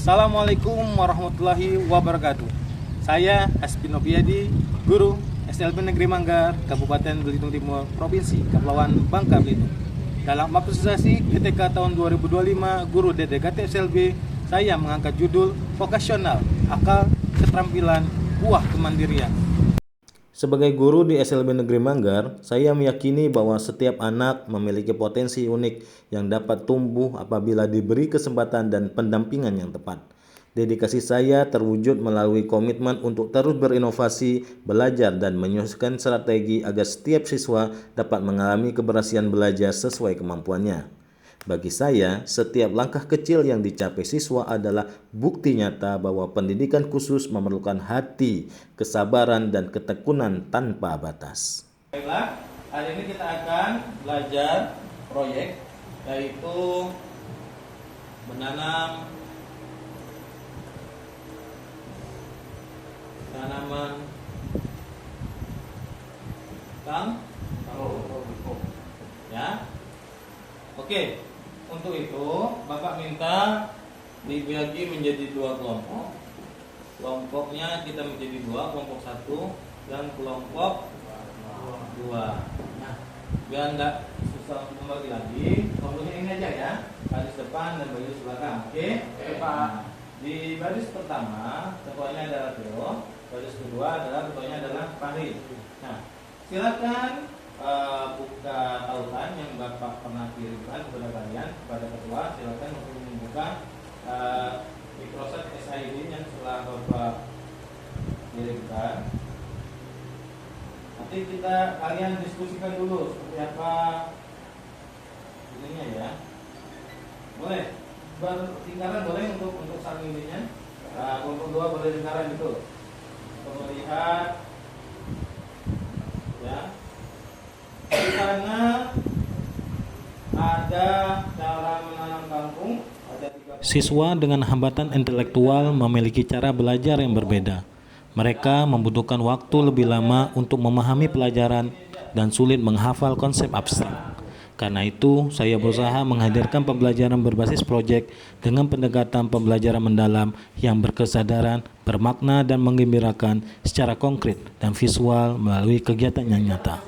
Assalamualaikum warahmatullahi wabarakatuh. Saya Hasbi Noviadi, guru SLB Negeri Manggar, Kabupaten Belitung Timur, Provinsi Kepulauan Bangka Belitung. Dalam aktualisasi GTK tahun 2025, guru DTKT SLB, saya mengangkat judul Vokasional, Akal, Keterampilan, Buah Kemandirian. Sebagai guru di SLB Negeri Manggar, saya meyakini bahwa setiap anak memiliki potensi unik yang dapat tumbuh apabila diberi kesempatan dan pendampingan yang tepat. Dedikasi saya terwujud melalui komitmen untuk terus berinovasi, belajar, dan menyusun strategi agar setiap siswa dapat mengalami keberhasilan belajar sesuai kemampuannya. Bagi saya, setiap langkah kecil yang dicapai siswa adalah bukti nyata bahwa pendidikan khusus memerlukan hati, kesabaran, dan ketekunan tanpa batas. Baiklah, hari ini kita akan belajar proyek, yaitu menanam tanaman kangkung. Ya, oke. Untuk itu, Bapak minta dibagi menjadi dua kelompok. Kelompoknya kita menjadi dua, kelompok satu dan kelompok dua. Nah, biar enggak susah untuk membagi lagi, kelompoknya ini aja ya, baris depan dan baris belakang. Oke, Pak. Di baris pertama, ketuanya adalah Theo. Baris kedua adalah ketuanya adalah Fahri. Nah, silakan buka tautan yang Bapak pernah kirimkan kepada kalian, kepada ketua. Silakan untuk membuka Microsoft SID yang telah Bapak kirimkan. Nanti kalian diskusikan dulu seperti apa ininya ya. Boleh berlingkaran, boleh untuk saling ininya. Kelompok dua boleh lingkaran itu untuk melihat ya. Di sana ada cara menanam kangkung. Siswa dengan hambatan intelektual memiliki cara belajar yang berbeda. Mereka membutuhkan waktu lebih lama untuk memahami pelajaran dan sulit menghafal konsep abstrak. Karena itu, saya berusaha menghadirkan pembelajaran berbasis proyek dengan pendekatan pembelajaran mendalam yang berkesadaran, bermakna, dan menggembirakan secara konkret dan visual melalui kegiatan yang nyata.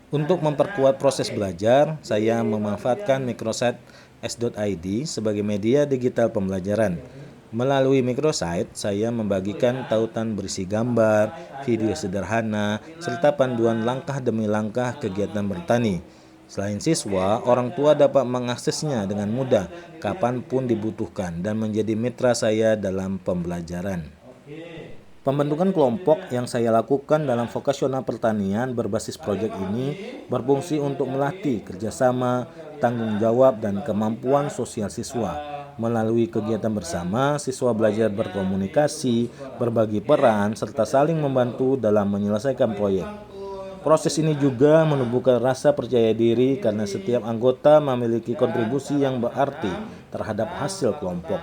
Untuk memperkuat proses belajar, saya memanfaatkan microsite s.id sebagai media digital pembelajaran. Melalui microsite, saya membagikan tautan berisi gambar, video sederhana, serta panduan langkah demi langkah kegiatan bertani. Selain siswa, orang tua dapat mengaksesnya dengan mudah kapanpun dibutuhkan dan menjadi mitra saya dalam pembelajaran. Pembentukan kelompok yang saya lakukan dalam vokasional pertanian berbasis proyek ini berfungsi untuk melatih kerjasama, tanggung jawab, dan kemampuan sosial siswa. Melalui kegiatan bersama, siswa belajar berkomunikasi, berbagi peran, serta saling membantu dalam menyelesaikan proyek. Proses ini juga menumbuhkan rasa percaya diri karena setiap anggota memiliki kontribusi yang berarti terhadap hasil kelompok.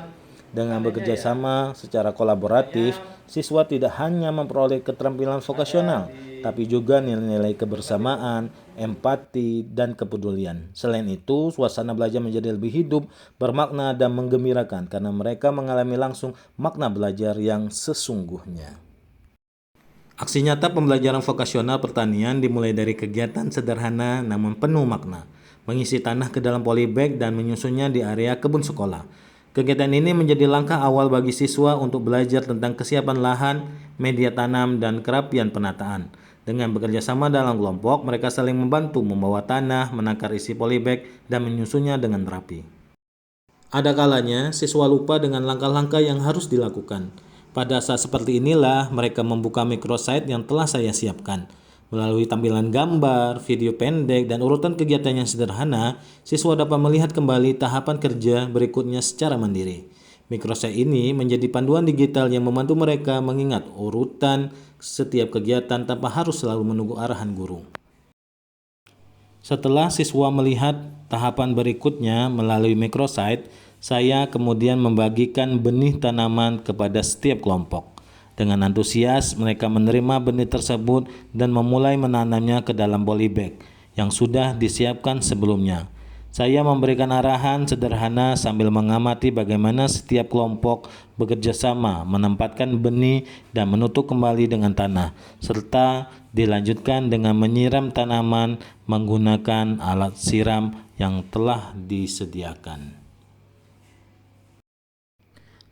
Dengan bekerja sama secara kolaboratif, siswa tidak hanya memperoleh keterampilan vokasional, tapi juga nilai-nilai kebersamaan, empati, dan kepedulian. Selain itu, suasana belajar menjadi lebih hidup, bermakna, dan menggembirakan karena mereka mengalami langsung makna belajar yang sesungguhnya. Aksi nyata pembelajaran vokasional pertanian dimulai dari kegiatan sederhana namun penuh makna, mengisi tanah ke dalam polybag dan menyusunnya di area kebun sekolah. Kegiatan ini menjadi langkah awal bagi siswa untuk belajar tentang kesiapan lahan, media tanam, dan kerapian penataan. Dengan bekerja sama dalam kelompok, mereka saling membantu membawa tanah, menakar isi polybag, dan menyusunnya dengan rapi. Ada kalanya siswa lupa dengan langkah-langkah yang harus dilakukan. Pada saat seperti inilah mereka membuka microsite yang telah saya siapkan. Melalui tampilan gambar, video pendek, dan urutan kegiatan yang sederhana, siswa dapat melihat kembali tahapan kerja berikutnya secara mandiri. Microsite ini menjadi panduan digital yang membantu mereka mengingat urutan setiap kegiatan tanpa harus selalu menunggu arahan guru. Setelah siswa melihat tahapan berikutnya melalui microsite, saya kemudian membagikan benih tanaman kepada setiap kelompok. Dengan antusias, mereka menerima benih tersebut dan memulai menanamnya ke dalam polybag yang sudah disiapkan sebelumnya. Saya memberikan arahan sederhana sambil mengamati bagaimana setiap kelompok bekerja sama menempatkan benih dan menutup kembali dengan tanah, serta dilanjutkan dengan menyiram tanaman menggunakan alat siram yang telah disediakan.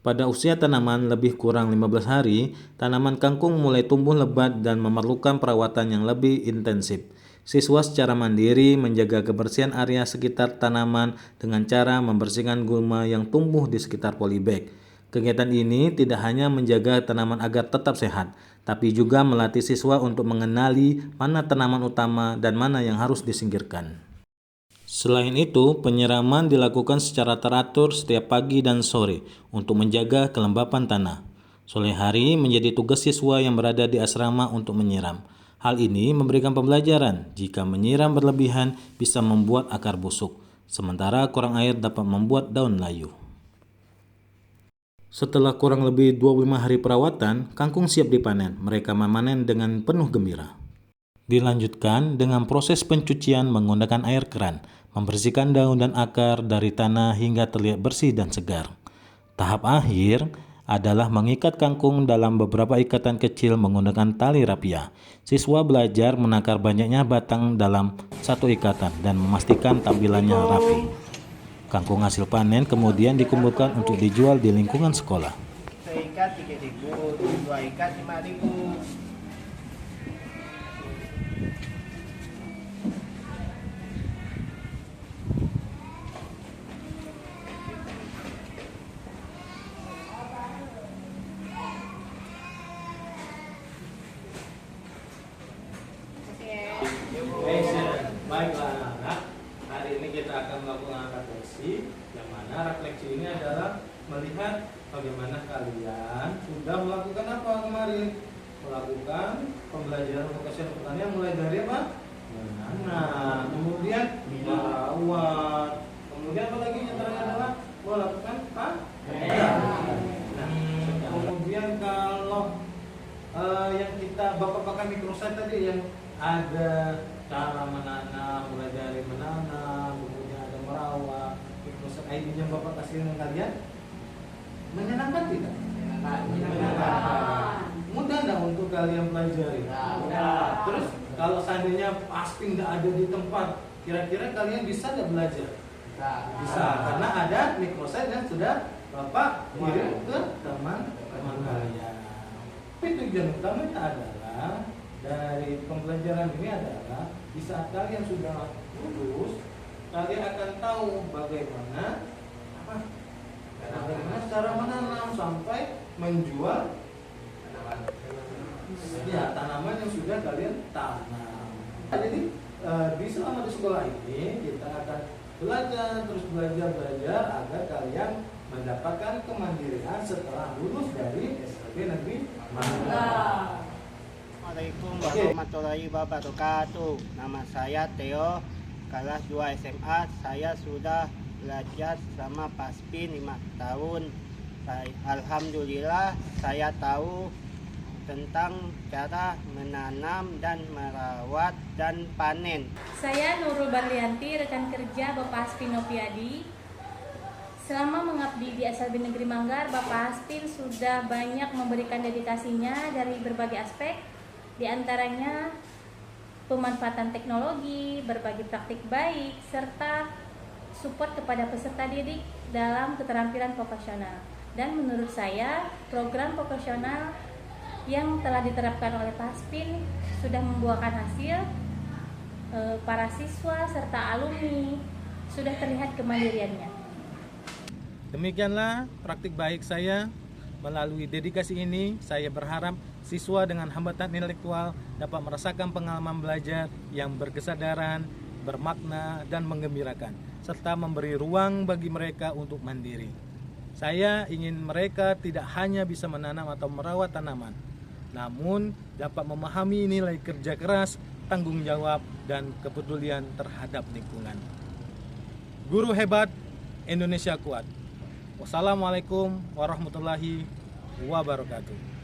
Pada usia tanaman lebih kurang 15 hari, tanaman kangkung mulai tumbuh lebat dan memerlukan perawatan yang lebih intensif. Siswa secara mandiri menjaga kebersihan area sekitar tanaman dengan cara membersihkan gulma yang tumbuh di sekitar polybag. Kegiatan ini tidak hanya menjaga tanaman agar tetap sehat, tapi juga melatih siswa untuk mengenali mana tanaman utama dan mana yang harus disingkirkan. Selain itu, penyiraman dilakukan secara teratur setiap pagi dan sore untuk menjaga kelembapan tanah. Sore hari menjadi tugas siswa yang berada di asrama untuk menyiram. Hal ini memberikan pembelajaran jika menyiram berlebihan bisa membuat akar busuk, sementara kurang air dapat membuat daun layu. Setelah kurang lebih 25 hari perawatan, kangkung siap dipanen. Mereka memanen dengan penuh gembira. Dilanjutkan dengan proses pencucian menggunakan air keran, membersihkan daun dan akar dari tanah hingga terlihat bersih dan segar. Tahap akhir adalah mengikat kangkung dalam beberapa ikatan kecil menggunakan tali rapia. Siswa belajar menakar banyaknya batang dalam satu ikatan dan memastikan tampilannya rapi. Kangkung hasil panen kemudian dikumpulkan untuk dijual di lingkungan sekolah. Seikat 3.000, 2 ikat 5.000. Baiklah anak, hari ini kita akan melakukan refleksi, yang mana refleksi ini adalah melihat bagaimana kalian sudah melakukan apa kemarin. Melakukan pembelajaran vokasional pertanian mulai dari apa? Menanam, kemudian merawat, kemudian apa lagi yang terakhir adalah melakukan panen. Kemudian kalau yang kita bapak-bapak mikrosite tadi yang ada cara menanam, mulai dari menanam, kemudian ada merawat. Mikrosite ID-nya bapak kasih dengan kalian menyenangkan tidak? Menyenangkan. Mudah nggak untuk kalian pelajari? Mudah. Terus kalau seandainya pasti nggak ada di tempat, kira-kira kalian bisa nggak belajar? Bisa, karena ada mikrosite yang sudah bapak kirim ke teman-teman kalian. Tapi tujuan utamanya adalah dari pembelajaran ini adalah di saat kalian sudah lulus, kalian akan tahu bagaimana cara menanam sampai menjual tanaman yang sudah kalian tanam. Jadi selama di sekolah ini kita akan belajar agar kalian mendapatkan kemandirian setelah lulus dari SMP Negeri Manggar. Assalamualaikum warahmatullahi wabarakatuh. Nama saya Theo, kelas 2 SMA. Saya sudah belajar sama Paspin 5 tahun. Alhamdulillah saya tahu tentang cara menanam dan merawat dan panen. Saya Nurul Barlianti, rekan kerja Bapak Aspin Noviadi. Selama mengabdi di SLB Negeri Manggar, Bapak Aspin sudah banyak memberikan dedikasinya dari berbagai aspek, di antaranya pemanfaatan teknologi, berbagi praktik baik, serta support kepada peserta didik dalam keterampilan vokasional. Dan menurut saya, program vokasional yang telah diterapkan oleh Paspin sudah membuahkan hasil. Para siswa serta alumni sudah terlihat kemandiriannya. Demikianlah praktik baik saya. Melalui dedikasi ini, saya berharap siswa dengan hambatan intelektual dapat merasakan pengalaman belajar yang berkesadaran, bermakna, dan menggembirakan, serta memberi ruang bagi mereka untuk mandiri. Saya ingin mereka tidak hanya bisa menanam atau merawat tanaman, namun dapat memahami nilai kerja keras, tanggung jawab, dan kepedulian terhadap lingkungan. Guru hebat, Indonesia kuat. Wassalamualaikum warahmatullahi wabarakatuh.